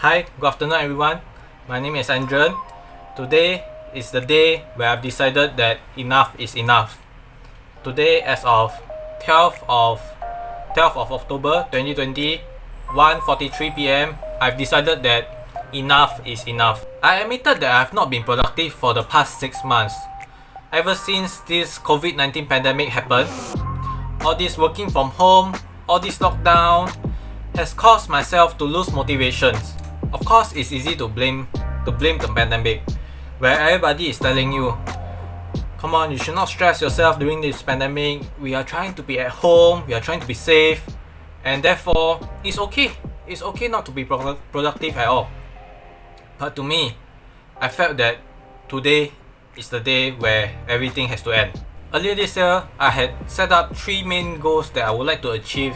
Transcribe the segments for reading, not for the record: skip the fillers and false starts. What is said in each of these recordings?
Hi, good afternoon everyone. My name is Andren. Today is the day where I've decided that enough is enough. Today, as of 12th of October 2020, 1:43 p.m., I've decided that enough is enough. I admitted that I have not been productive for the past 6 months. Ever since this COVID-19 pandemic happened, all this working from home, all this lockdown has caused myself to lose motivations. Of course, it's easy to blame the pandemic, where everybody is telling you, come on, you should not stress yourself during this pandemic. We are trying to be at home, we are trying to be safe, and therefore it's okay. It's okay not to be productive at all. But to me, I felt that today is the day where everything has to end. Earlier this year, I had set up 3 main goals that I would like to achieve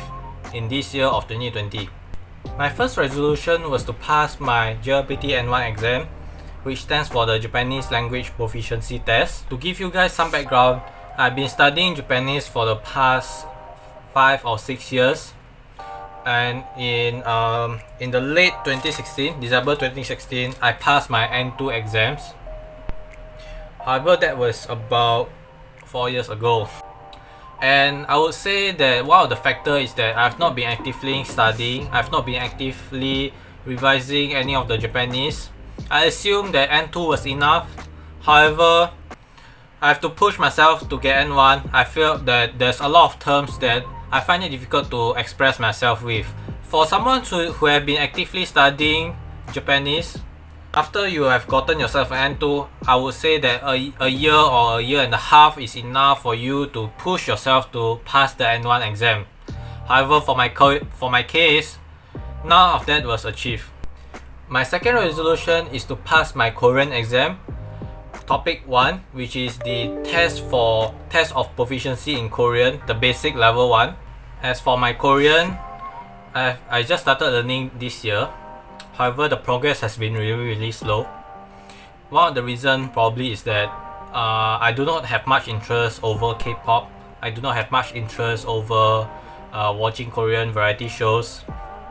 in this year of 2020. My first resolution was to pass my JLPT N1 exam, which stands for the Japanese Language Proficiency Test. To give you guys some background, I've been studying Japanese for the past 5 or 6 years, and in the late 2016, December 2016, I passed my N2 exams. However, that was about 4 years ago. And I would say that one of the factors is that I've not been actively studying, I've not been actively revising any of the Japanese. I assumed that N2 was enough. However, I have to push myself to get N1. I feel that there's a lot of terms that I find it difficult to express myself with. For someone who have been actively studying Japanese, after you have gotten yourself an N2, I would say that a year or a year and a half is enough for you to push yourself to pass the N1 exam. However, for my case, none of that was achieved. My second resolution is to pass my Korean exam, topic 1, which is the test of proficiency in Korean, the basic level 1. As for my Korean, I just started learning this year. However, the progress has been really slow. One of the reasons probably is that I do not have much interest over K-pop. I do not have much interest over watching Korean variety shows,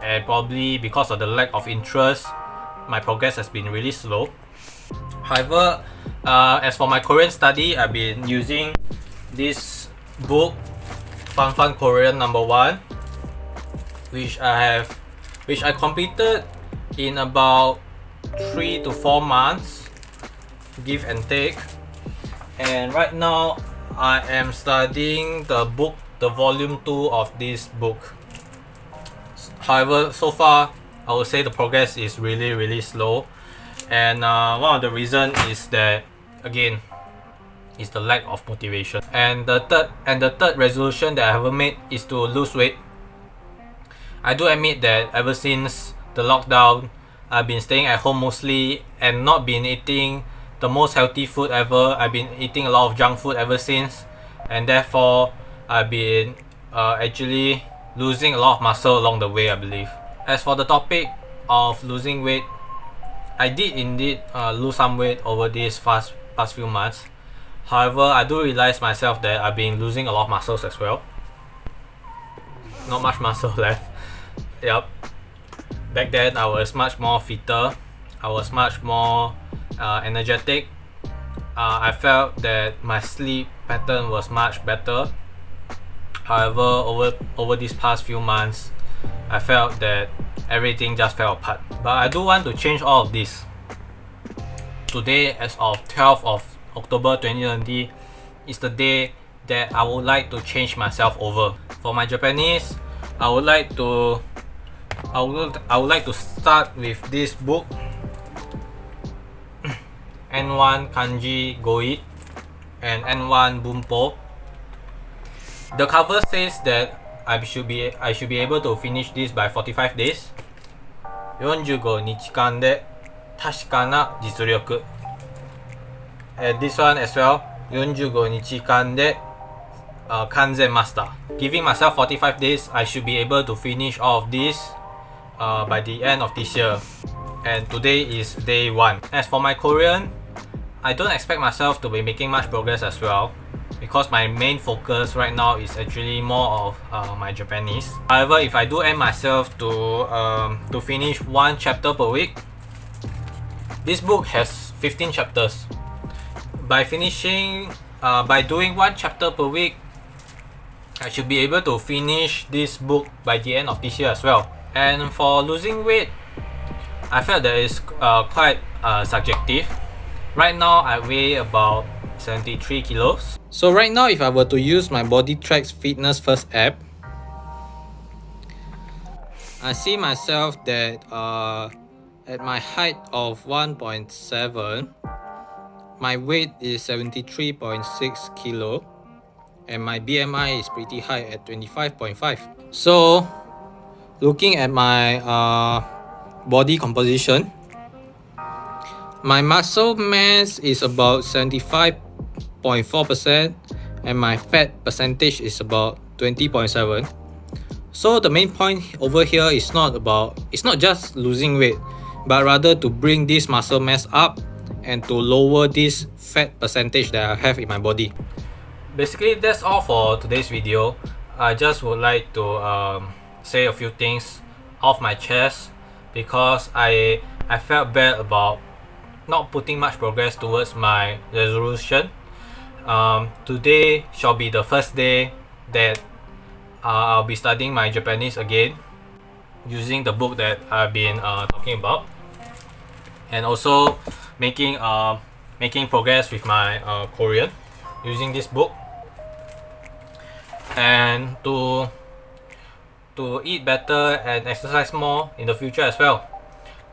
and probably because of the lack of interest, my progress has been really slow. However, as for my Korean study, I've been using this book, Fun Korean number 1, which I completed in about 3 to 4 months, give and take. And right now, I am studying the volume 2 of this book. However, so far, I would say the progress is really slow. And one of the reasons is that, again, is the lack of motivation. And the third resolution that I haven't made is to lose weight. I do admit that ever since the lockdown, I've been staying at home mostly and not been eating the most healthy food ever. I've been eating a lot of junk food ever since, and therefore I've been actually losing a lot of muscle along the way, I believe. As for the topic of losing weight, I did indeed lose some weight over these past few months. However, I do realize myself that I've been losing a lot of muscles as well. Not much muscle left. Yep. Back then, I was much more fitter. I was much more energetic. I felt that my sleep pattern was much better. However, over these past few months, I felt that everything just fell apart. But I do want to change all of this. Today, as of 12th of October 2020, is the day that I would like to change myself over. For my Japanese, I would like to start with this book, N1 Kanji Goi and N1 Bunpo. The cover says that I should be able to finish this by 45 days. 45日間で確かな実力. And this one as well, 45日間で完全マスター. Giving myself 45 days, I should be able to finish all of this by the end of this year. And today is day 1. As for my Korean, I don't expect myself to be making much progress as well. because my main focus right now is actually more of my Japanese. However, if I do aim myself to finish one chapter per week, this book has 15 chapters. By doing one chapter per week, I should be able to finish this book by the end of this year as well. And for losing weight, I felt that it's quite subjective. Right now, I weigh about 73 kilos. So right now, if I were to use my BodyTrack's Fitness First app, I see myself that at my height of 1.7, my weight is 73.6 kilo, and my BMI is pretty high at 25.5. So looking at my body composition, my muscle mass is about 75.4% and my fat percentage is about 20.7. So the main point over here is not just losing weight, but rather to bring this muscle mass up and to lower this fat percentage that I have in my body. Basically, that's all for today's video. I just would like to say a few things off my chest because I felt bad about not putting much progress towards my resolution. Today shall be the first day that I'll be studying my Japanese again using the book that I've been talking about, and also making progress with my Korean using this book, and to eat better and exercise more in the future as well.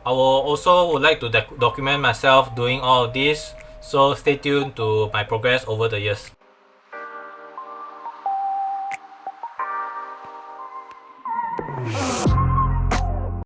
I would like to document myself doing all of this, so stay tuned to my progress over the years.